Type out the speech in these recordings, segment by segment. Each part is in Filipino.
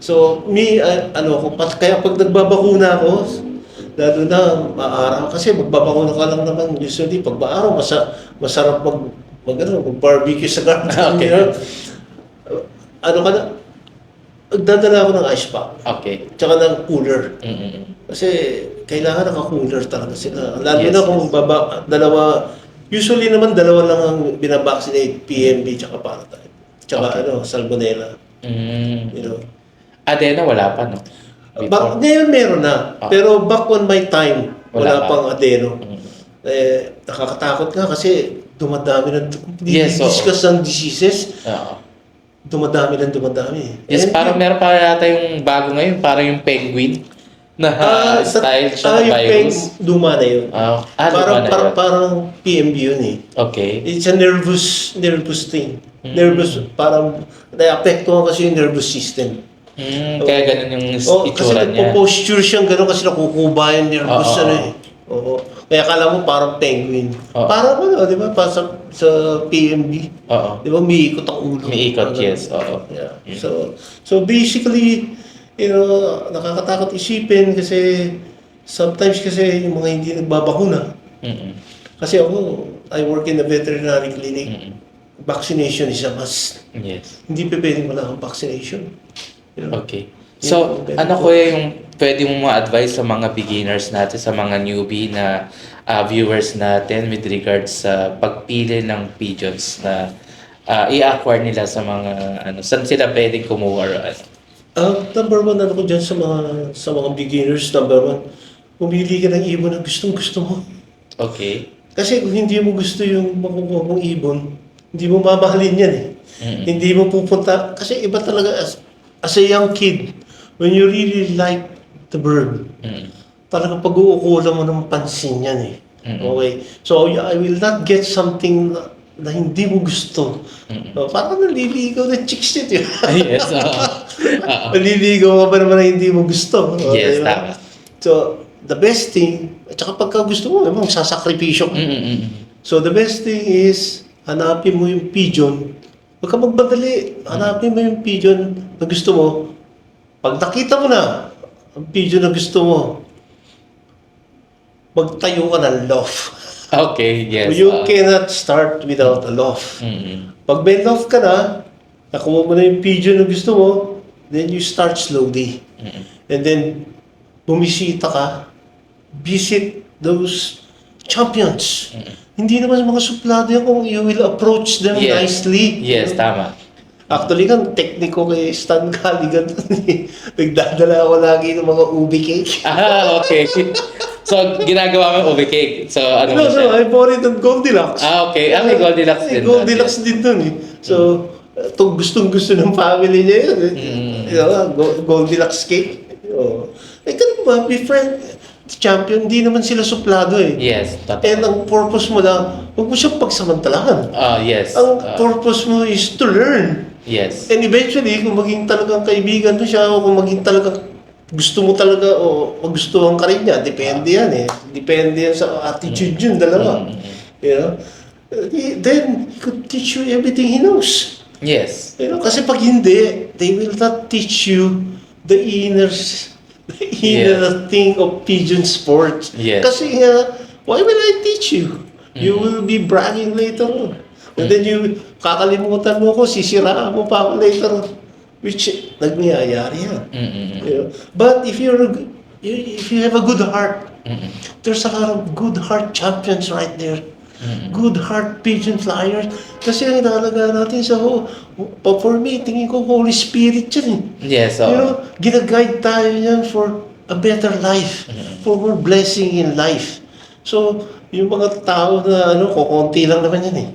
So, kaya pag nagbabakuna ako, lalo na maaraw, kasi magbabakuna ka lang naman, usually, pag maaraw, masarap mag-barbecue sa garden. Okay. You know? Ano ka na, nagdadala ako ng ice pack, Okay. tsaka ng cooler. Mm-mm. Kasi kailangan naka-cooler talaga sila. Lalo Yes, na kung usually naman dalawa lang ang binabaccinate, PMB tsaka paratype. Tsaka Okay. salmonella. Mm. You know. Adena, wala pa, no? Before. Ngayon meron na. Ah. Pero back on my time, Wala wala pa. pang adeno. Mm. Nakakatakot nga kasi dumadami ng Yes, oo. discuss ang diseases, Oo. dumadami. Yes, And parang meron pa yata yung bago ngayon, parang yung penguin na style siya na yung virus. luma na yun. Luma na yun. Parang PMB yun eh. Okay. It's a nervous thing. Mm. Parang naapektuhan kasi yung nervous system. Kaya ganun yung itsura kasi niya. posture siyang gano'n kasi nakukuba yung nervous Oo. eh. Oo. Kaya akala mo parang penguin. Oo. Parang di ba? Sa PMB. Oo. Di ba, umiikot ang ulo. Umiikot, Parang yes. ganun. Oo. Yeah. So basically, nakakatakot isipin kasi sometimes kasi yung mga hindi nagbabakuna. Mm-mm. Kasi ako, I work in a veterinary clinic. Mm-mm. Vaccination is a must. Yes. Hindi pa pwedeng wala kang vaccination. You know? Okay. So, ano ko yung pwede mong ma-advise sa mga beginners natin, sa mga newbie na viewers natin with regards sa pagpili ng pigeons na i-acquire nila sa mga saan sila pwedeng kumuha or ano? Number one, ko dyan sa mga beginners, number one, pumili ka ng ibon na gustong-gusto mo. Okay. Kasi kung hindi mo gusto yung makukuha mong ibon, hindi mo mamahalin yan eh. Mm-mm. Hindi mo pupunta, kasi iba talaga as a young kid, when you really like the bird, Mm-mm. talagang pag-uukulan mo ng pansin yan eh. Mm-mm. Okay? So, I will not get something na hindi mo gusto. Mm-mm. Parang naliligaw na chicks yun. Yes. Oo. Naliligaw ka ba naman na hindi mo gusto? Yes, Diba? tama. So, the best thing, at saka pagka gusto mo, magsasakripisyo ka. Mm-mm. So, the best thing is, hanapin mo yung pigeon. Huwag ka magmadali. Hanapin mo yung pigeon na gusto mo. Pag nakita mo na ang pigeon na gusto mo, magtayo ka ng loft. Okay, yes. You cannot start without a loft. Mm-mm. Pag may loft ka na, nakuha mo na yung pigeon na gusto mo, then you start slowly. Mm-mm. And then, bumisita ka, visit those champions. Hindi naman mga suplado yan kung you will approach them Yes. nicely. Yes, tama. Actually kan, tekniko kay Stan Caligan. Nagdadala ako lagi ng mga ubi cake. Okay. So, ginagawa mo ube cake. So, ano mo No, siya? I bought it at Goldilocks. Okay. May Goldilocks din. Goldilocks din dun eh. So, gustong-gusto ng family niya yun. Goldilocks cake. Ganun ba, be friend, champion, hindi naman sila suplado eh. Yes. And ang purpose mo lang, huwag mo siyang pagsamantalahan. Yes. Ang purpose mo is to learn. Yes. And eventually, kung maging talagang kaibigan mo siya, o kung maging talagang gusto mo talaga, o magustuhan ka rin niya, depende yan eh. Depende yan sa attitude yun, dalawa. You know? Then, he could teach you everything he knows. Yes. You know? Kasi pag hindi, they will not teach you the inner thing of pigeon sport. Yes. Kasi why will I teach you? You will be bragging later on. And then kakalimutan mo ko, sisiraan mo pa ako later on. Which, nagyayari yan. You know? But if you have a good heart, there's a lot of good heart champions right there. Good heart pigeon flyers. Kasi ang inalaga natin for me, tingin ko Holy Spirit yan eh. Yes. You know, ginaguide tayo yan for a better life, for more blessing in life. So, yung mga tao na kukunti lang naman yan eh.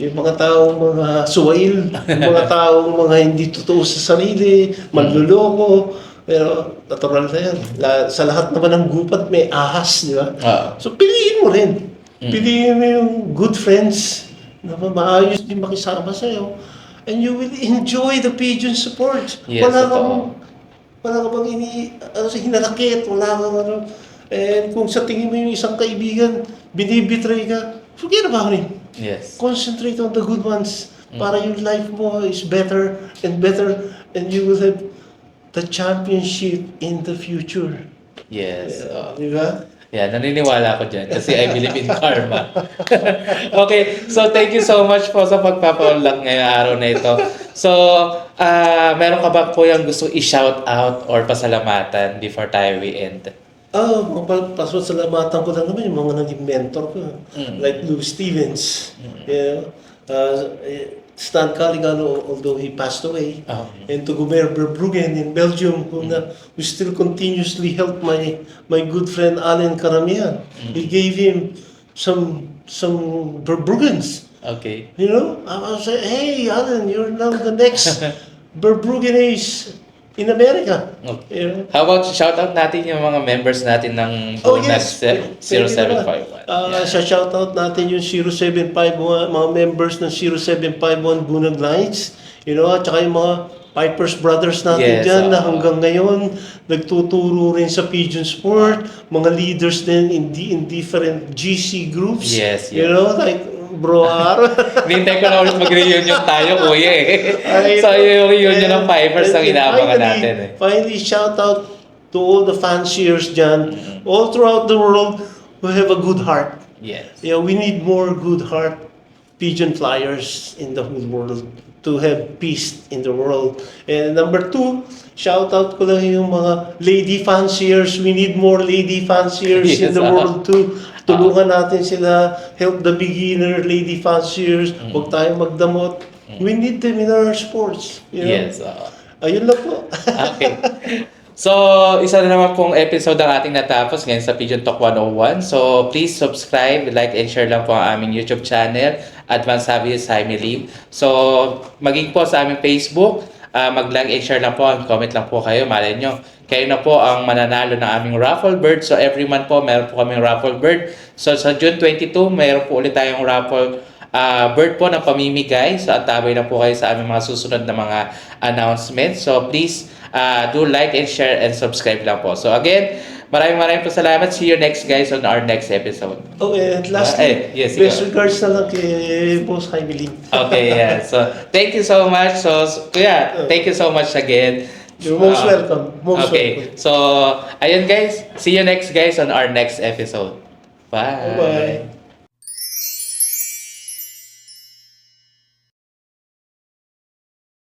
Yung mga taong mga suwail, yung mga taong mga hindi totoo sa sarili, manluloko, pero natural na yan. Sa lahat naman ng gupat may ahas, di ba? So, piliin mo rin. Piliin mo yung good friends na maayos din makisama sa'yo. And you will enjoy the pigeon support. Yes, Wala totoo. ka bang hinalakit, wala kang and kung sa tingin mo yung isang kaibigan, binibitray ka, forget about it. Yes. Concentrate on the good ones para yung life mo is better and you will have the championship in the future. Yes. Di ba? Yeah, naniniwala ako dyan kasi I believe in karma. Okay, so thank you so much po sa pagpapaunlak ngayong araw na ito. So, meron ka ba po yung gusto i-shout out or pasalamatan before tayo we end? Pasalamatan ko lang naman yung mga naging mentor ko. Like Lou Stevens. You know, Stan Caligano, although he passed away. And to Gumer Verbruggen in Belgium, who still continuously helped my good friend Alan Karamian. He gave him some Verbruggens. Okay. You know, I was say, hey Alan, you're now the next Verbruggen ace in America. Okay. You know? How about shout out natin yung mga members natin ng Bonus 0751? Shout out natin yung 075, mga members ng 0751 Bunag Knights. You know, at saka yung mga Piper's Brothers natin dyan na hanggang ngayon nagtuturo rin sa Pigeon Sport. Mga leaders din in different GC groups. Yes. You know, like Bro Aaron. Nintay ko na ulit mag-reunion tayo, kuya eh. So, yung reunion ng Pipers ang inaabangan natin eh. Finally, shout out to all the fanciers dyan, all throughout the world who have a good heart. Yes. Yeah, we need more good heart pigeon flyers in the whole world to have peace in the world. And number 2, shout out ko lang yung mga lady fanciers. We need more lady fanciers in the world too. Tulungan natin sila, help the beginner lady fanciers, huwag tayong magdamot. We need them in our sports. You know? Yes. Ayun lang po. Okay. So, isa na naman pong episode ang ating natapos ngayon sa Pigeon Talk 101. So, please subscribe, like, and share lang po ang aming YouTube channel, Advanced Hobbyist Jaime Lim. So, maging po sa aming Facebook, mag-like and share lang po, comment lang po kayo, malay nyo. Kayo na po ang mananalo ng aming raffle bird. So every month po, meron po kaming raffle bird. So sa June 22, meron po ulit tayong raffle bird po na pamimigay. So antabay na po kayo sa aming mga susunod na mga announcements. So please do like and share and subscribe lang po. So again, maraming po salamat. See you next guys on our next episode. Oh, and lastly, yes, best regards na lang kay Boss Jaime Lim. Okay, yeah. So thank you so much. So kuya, thank you so much again. You're most welcome. Most welcome. So, ayun guys. See you next guys on our next episode. Bye. Bye-bye.